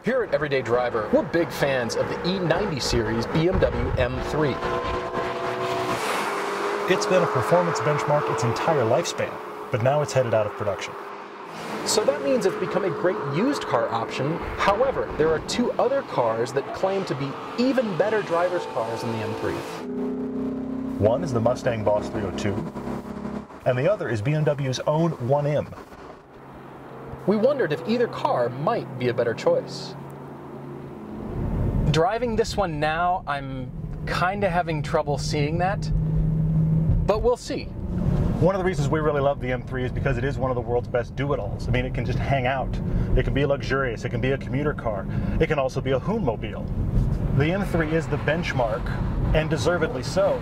Here at Everyday Driver, we're big fans of the E90 series BMW M3. It's been a performance benchmark its entire lifespan, but now it's headed out of production. So that means it's become a great used car option. However, there are two other cars that claim to be even better driver's cars than the M3. One is the Mustang Boss 302, and the other is BMW's own 1M. We wondered if either car might be a better choice. Driving this one now, I'm kinda having trouble seeing that, but we'll see. One of the reasons we really love the M3 is because it is one of the world's best do-it-alls. I mean, it can just hang out. It can be luxurious, it can be a commuter car. It can also be a Hoonmobile. The M3 is the benchmark, and deservedly so.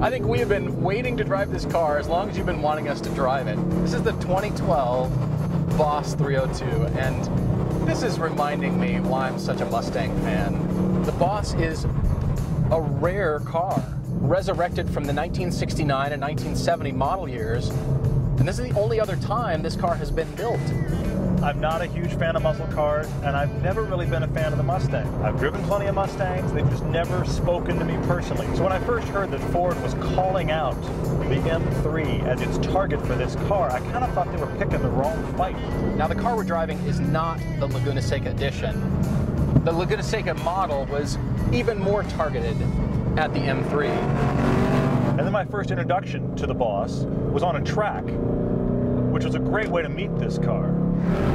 I think we have been waiting to drive this car as long as you've been wanting us to drive it. This is the 2012 Boss 302, and this is reminding me why I'm such a Mustang fan. The Boss is a rare car, resurrected from the 1969 and 1970 model years, and this is the only other time this car has been built. I'm not a huge fan of muscle cars, and I've never really been a fan of the Mustang. I've driven plenty of Mustangs, they've just never spoken to me personally. So when I first heard that Ford was calling out the M3 as its target for this car, I kind of thought they were picking the wrong fight. Now the car we're driving is not the Laguna Seca edition. The Laguna Seca model was even more targeted at the M3. And then my first introduction to the Boss was on a track, which was a great way to meet this car,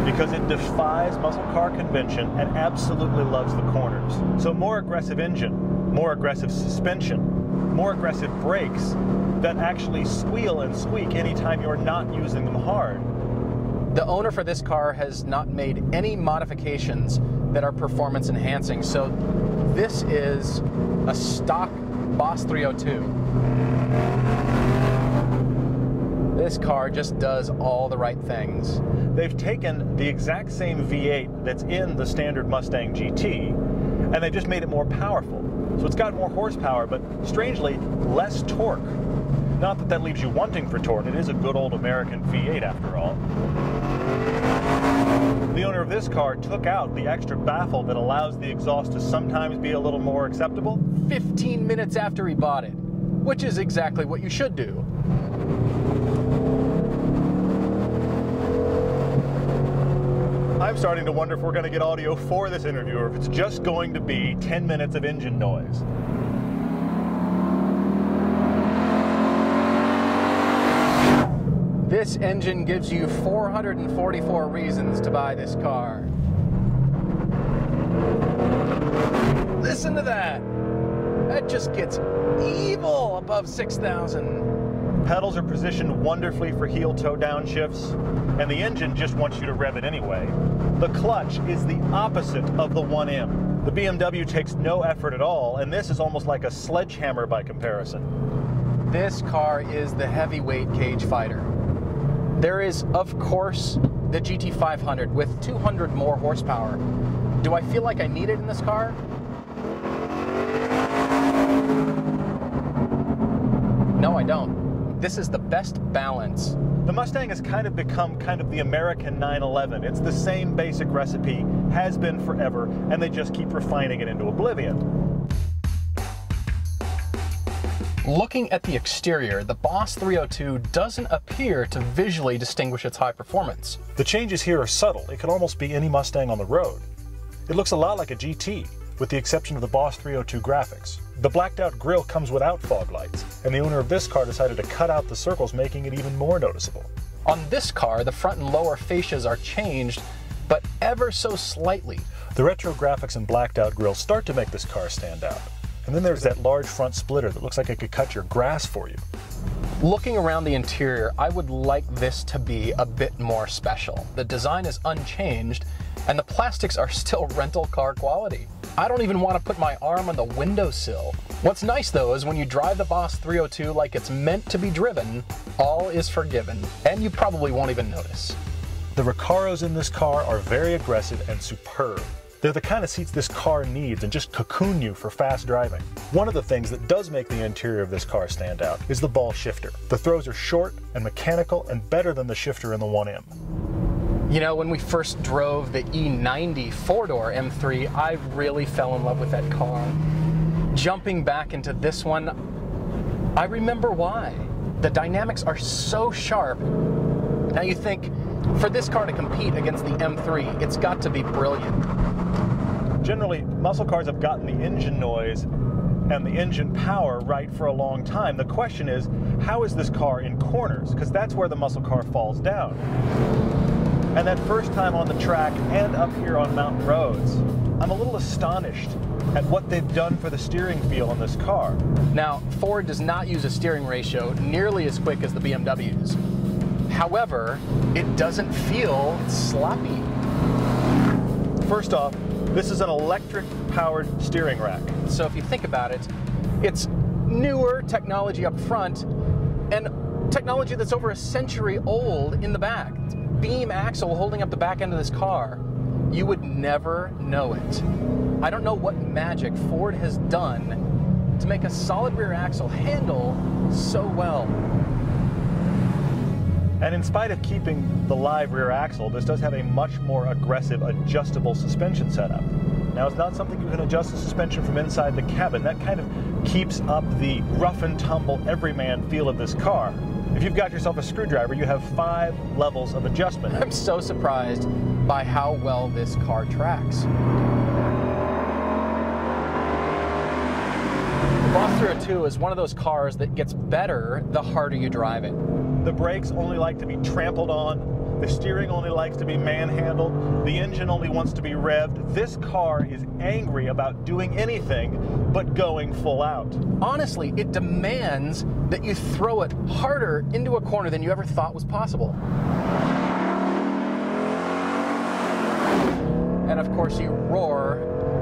because it defies muscle car convention and absolutely loves the corners. So more aggressive engine, more aggressive suspension, more aggressive brakes that actually squeal and squeak anytime you're not using them hard. The owner for this car has not made any modifications that are performance enhancing, so this is a stock Boss 302. This car just does all the right things. They've taken the exact same V8 that's in the standard Mustang GT, and they just made it more powerful. So it's got more horsepower, but strangely, less torque. Not that that leaves you wanting for torque. It is a good old American V8 after all. The owner of this car took out the extra baffle that allows the exhaust to sometimes be a little more acceptable. 15 minutes after he bought it, which is exactly what you should do. I'm starting to wonder if we're going to get audio for this interview or if it's just going to be 10 minutes of engine noise. This engine gives you 444 reasons to buy this car. Listen to that! That just gets evil above 6,000. Pedals are positioned wonderfully for heel-toe downshifts, and the engine just wants you to rev it anyway. The clutch is the opposite of the 1M. The BMW takes no effort at all, and this is almost like a sledgehammer by comparison. This car is the heavyweight cage fighter. There is, of course, the GT500 with 200 more horsepower. Do I feel like I need it in this car? No, I don't. This is the best balance. The Mustang has kind of become the American 911. It's the same basic recipe, has been forever, and they just keep refining it into oblivion. Looking at the exterior, the Boss 302 doesn't appear to visually distinguish its high performance. The changes here are subtle. It could almost be any Mustang on the road. It looks a lot like a GT, with the exception of the Boss 302 graphics. The blacked out grille comes without fog lights, and the owner of this car decided to cut out the circles, making it even more noticeable. On this car, the front and lower fascias are changed, but ever so slightly. The retro graphics and blacked out grille start to make this car stand out. And then there's that large front splitter that looks like it could cut your grass for you. Looking around the interior, I would like this to be a bit more special. The design is unchanged, and the plastics are still rental car quality. I don't even want to put my arm on the windowsill. What's nice though is when you drive the Boss 302 like it's meant to be driven, all is forgiven, and you probably won't even notice. The Recaros in this car are very aggressive and superb. They're the kind of seats this car needs and just cocoon you for fast driving. One of the things that does make the interior of this car stand out is the ball shifter. The throws are short and mechanical and better than the shifter in the 1M. You know, when we first drove the E90 four-door M3, I really fell in love with that car. Jumping back into this one, I remember why. The dynamics are so sharp. Now you think, for this car to compete against the M3, it's got to be brilliant. Generally, muscle cars have gotten the engine noise and the engine power right for a long time. The question is, how is this car in corners? Because that's where the muscle car falls down. And that first time on the track and up here on mountain roads, I'm a little astonished at what they've done for the steering feel in this car. Now, Ford does not use a steering ratio nearly as quick as the BMWs. However, it doesn't feel sloppy. First off, this is an electric-powered steering rack. So if you think about it, it's newer technology up front and technology that's over a century old in the back. It's beam axle holding up the back end of this car. You would never know it. I don't know what magic Ford has done to make a solid rear axle handle so well. And in spite of keeping the live rear axle, this does have a much more aggressive adjustable suspension setup. Now, it's not something you can adjust the suspension from inside the cabin. That kind of keeps up the rough and tumble everyman feel of this car. If you've got yourself a screwdriver, you have 5 levels of adjustment. I'm so surprised by how well this car tracks. The Boss 302 is one of those cars that gets better the harder you drive it. The brakes only like to be trampled on. The steering only likes to be manhandled. The engine only wants to be revved. This car is angry about doing anything but going full out. Honestly, it demands that you throw it harder into a corner than you ever thought was possible. And of course, you roar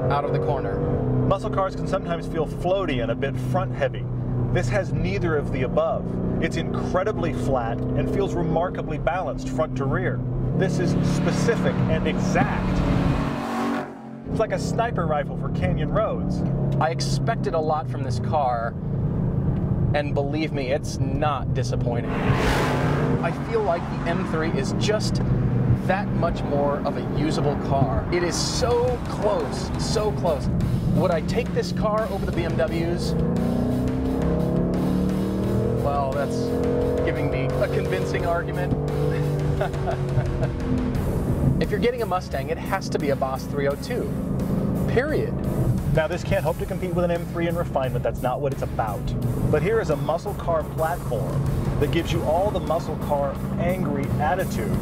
out of the corner. Muscle cars can sometimes feel floaty and a bit front heavy. This has neither of the above. It's incredibly flat and feels remarkably balanced front to rear. This is specific and exact. It's like a sniper rifle for canyon roads. I expected a lot from this car, and believe me, it's not disappointing. I feel like the M3 is just that much more of a usable car. It is so close, so close. Would I take this car over the BMWs? Well, that's giving me a convincing argument. If you're getting a Mustang, it has to be a Boss 302, period. Now, this can't hope to compete with an M3 in refinement. That's not what it's about. But here is a muscle car platform that gives you all the muscle car angry attitude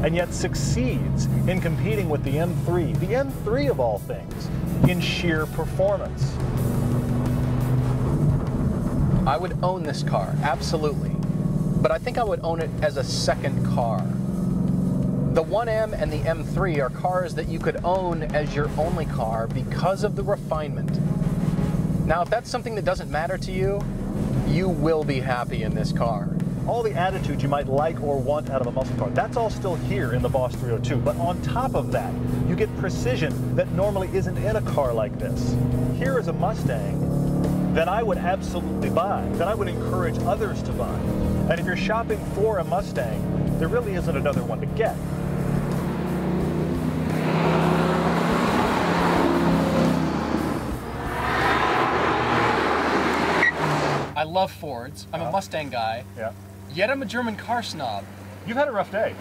and yet succeeds in competing with the M3, the M3 of all things, in sheer performance. I would own this car, absolutely. But I think I would own it as a second car. The 1M and the M3 are cars that you could own as your only car because of the refinement. Now, if that's something that doesn't matter to you, you will be happy in this car. All the attitude you might like or want out of a muscle car, that's all still here in the Boss 302. But on top of that, you get precision that normally isn't in a car like this. Here is a Mustang that I would absolutely buy, that I would encourage others to buy. And if you're shopping for a Mustang, there really isn't another one to get. I love Fords. I'm a Mustang guy. Yeah. Yet I'm a German car snob. You've had a rough day.